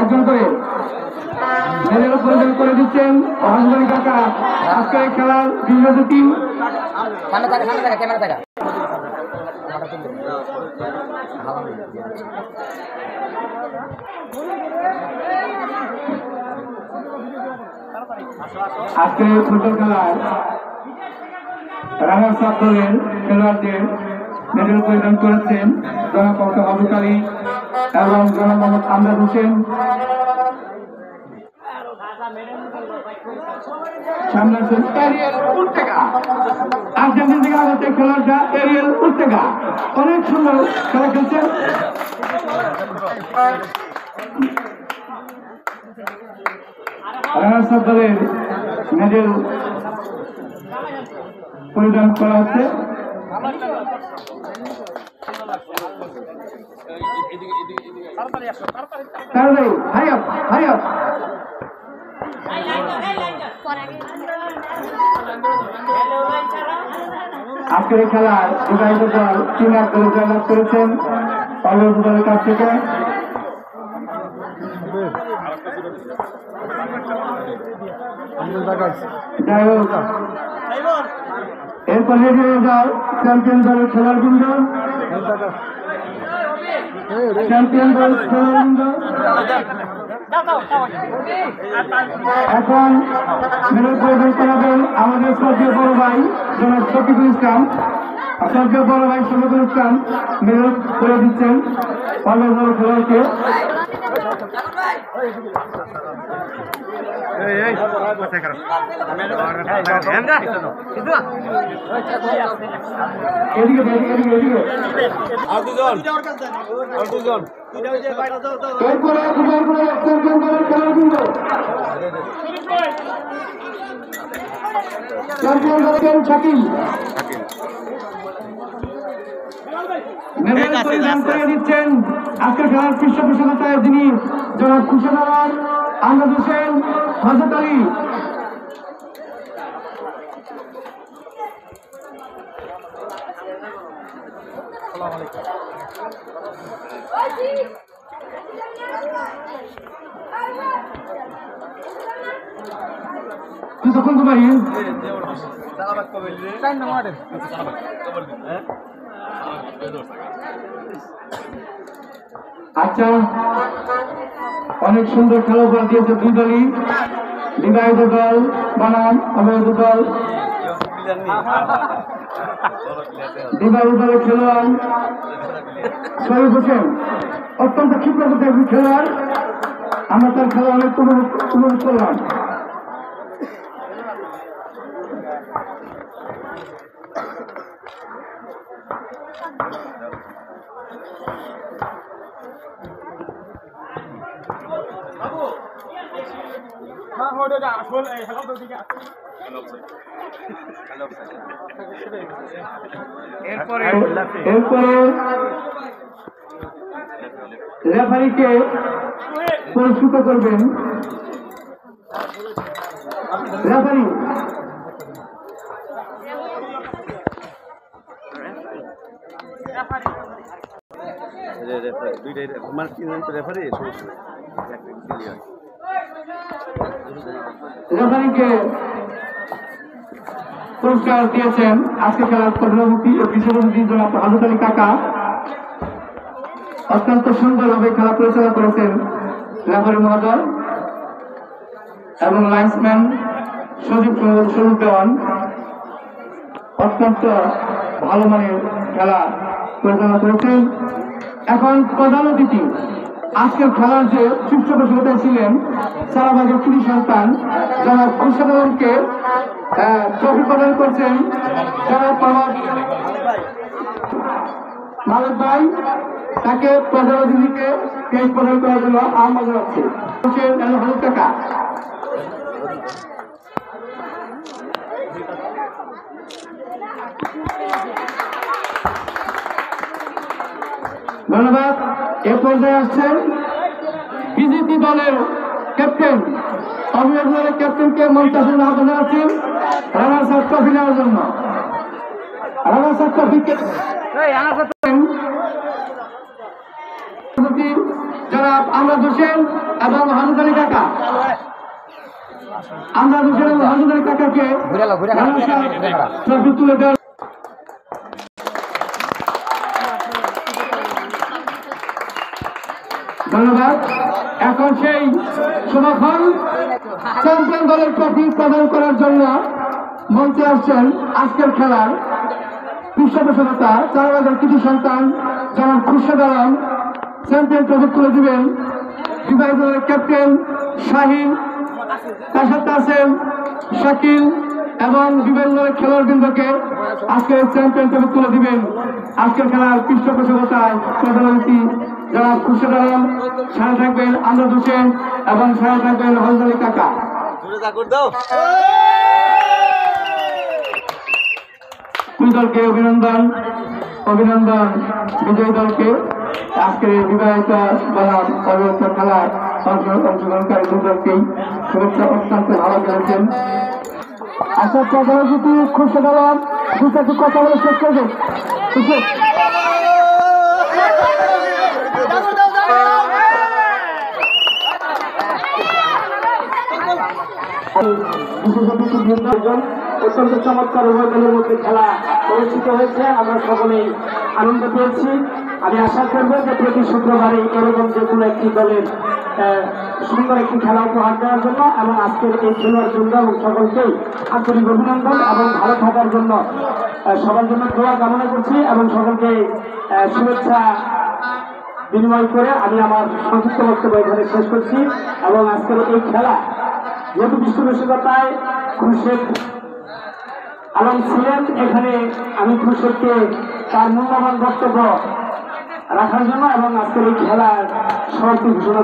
একজন করে করে দিচ্ছেন অহংকারী কাকা। আজকে খেলার বিভিন্ন টিম আজকে ফুটবল খেলায় রানার্স আপ দলের খেলোয়াড়দের মেডেল পরিধান করেছেন জনাব আবু কালী এবং জনাব মোহাম্মদ আমজাদ হোসেন। সামনে আছেন এরিয়েল উর্তেগা, আর্জেন্টিনা থেকে আগত খেলোয়াড়টা এরিয়েল উর্তেগা, অনেক সুন্দর খেলা খেলছেন। রানার্স আপ দলের মেডেল পরিধান করা হচ্ছে। আজকের এই খেলায় বিবাহিত দল 3-1 গোলে জয়লাভ করেছেন পার্বত্য দলের কাছ থেকে। যাই হোক, এরপর রেডিও দল চ্যাম্পিয়ন দলের খেলোয়াড়বৃন্দ, চ্যাম্পিয়ন দল খেলোয়াড়বৃন্দ এখন মেডেল পরিধান করাবেন আমাদের স্বর্গীয় বড় ভাই জনাব শফিকুল ইসলাম। স্বর্গীয় বড় ভাই শফিকুল ইসলাম মেডেল করে দিচ্ছেন পার্বত্য দলের খেলোয়াড়কে। দিচ্ছেন আজকের খেলার পৃষ্ঠপোষকতায় যিনি জনাব খুশাদার আমজাদ হোসেন হযরত আলী। তুই তখন তো পারি আচ্ছা, অনেক সুন্দর খেলা উপহার দিয়েছে দুই দলই, বিবাহিত দল বনাম অবৈধ দল। বিবাহিত দলের খেলোয়াড় শরীফ হোসেন অত্যন্ত ক্ষিপ্রগতির একজন খেলোয়াড়, আমরা তার খেলা অনেক উপভোগ করলাম। এরপরে রেফারিকে পুরস্কৃত করবেন রেফারি। রেফারিকে পুরস্কার দিয়েছেন আজকে খেলার প্রধানমন্ত্রী ও বিশ্বমন্ত্রী জনাব হযরত আলী কাকা। অত্যন্ত সুন্দরভাবে খেলা পরিচালনা করেছেন রেফারি মহোদয় এবং লাইন্সম্যান সজীব দেওয়ান। অত্যন্ত ভালো মানের খেলা পরিচালনা করেছেন। এখন প্রধান অতিথি আজকের খেলার যে পৃষ্ঠপোষকতায় ছিলেন সারাবাগের পুলিশ সন্তান জনাব খুশাদারকে ট্রফি প্রদান করছেন জনাব মালিক ভাই। তাকে প্রধান অতিথিকে কেক প্রদান করার জন্য আহ্বান জানাচ্ছি। 1000 টাকা। ধন্যবাদ। এ পর্যায়ে আসছেন বিজেপি দলের ক্যাপ্টেন, অভিযোগ দলের ক্যাপ্টেনকে মঞ্চে আহ্বান জানাচ্ছেন রানার সাহেব ট্রফি নেওয়ার জন্য। রানার সাহেব ট্রফিকে যারা আমরা হোসেন এবং হামিদ আলী কাকা, আমরা হোসেন এবং হামিদ আলী কাকাকে ট্রফি তুলে দেওয়ার ধন্যবাদ। এখন সেই সমাখন চ্যাম্পিয়ন দলের ট্রফি প্রদান করার জন্য মঞ্চে আসছেন আজকের খেলার পৃষ্ঠপোষকতা চারবাজার কৃতি সন্তান জনাব খুরশেদ আলম। চ্যাম্পিয়ন ট্রফি তুলে দিবেন বিভাগীয় দলের ক্যাপ্টেন শাহিন, তার সাথে আছেন শাকিল এবং বিভিন্ন দলের খেলোয়াড়বৃন্দকে আজকের চ্যাম্পিয়ন ট্রফি তুলে দিবেন আজকের খেলার পৃষ্ঠপোষকতায় প্রধান অতিথি জনাব খুরশেদ আলম, সাথে থাকবেন আমরাদ হোসেন এবং সাথে থাকবেন হামিদ আলী কাকা। দুই দলকে অভিনন্দন, অভিনন্দন বিজয়ী দলকে। আজকের এই বিবাহিত বনাম অবিবাহিত খেলায় অংশগ্রহণকারী দুই দলকেই শুভেচ্ছা। অত্যন্ত ভালো খেলেছেন। আশা প্রধান অতিথি খুরশেদ আলম দুটো কথা বলে শেষ করবেন। অত্যন্ত চমৎকার উভয় দলের মধ্যে খেলা অনুষ্ঠিত হয়েছে, আমরা সকলেই আনন্দ পেয়েছি। আমি আশা করব যে প্রতি শুক্রবারে এরকম যে কোনো একটি দলের সুন্দর একটি খেলা উপহার দেওয়ার জন্য এবং আজকের এই খেলার জন্য এবং সকলকেই আন্তরিক অভিনন্দন এবং ভালো থাকার জন্য সবার জন্য দোয়া কামনা করছি এবং সকলকে শুভেচ্ছা বিনিময় করে আমি আমার সংক্ষিপ্ত বক্তব্য এখানে শেষ করছি। এবং আজকের এই খেলা যেহেতু পৃষ্ঠপোষকতায় খুরশেদ আলম ছিলেন, এখানে আমি খুরশেদকে তার মূল্যবান বক্তব্য রাখার জন্য এবং আজকের এই খেলার সমাপ্তি ঘোষণা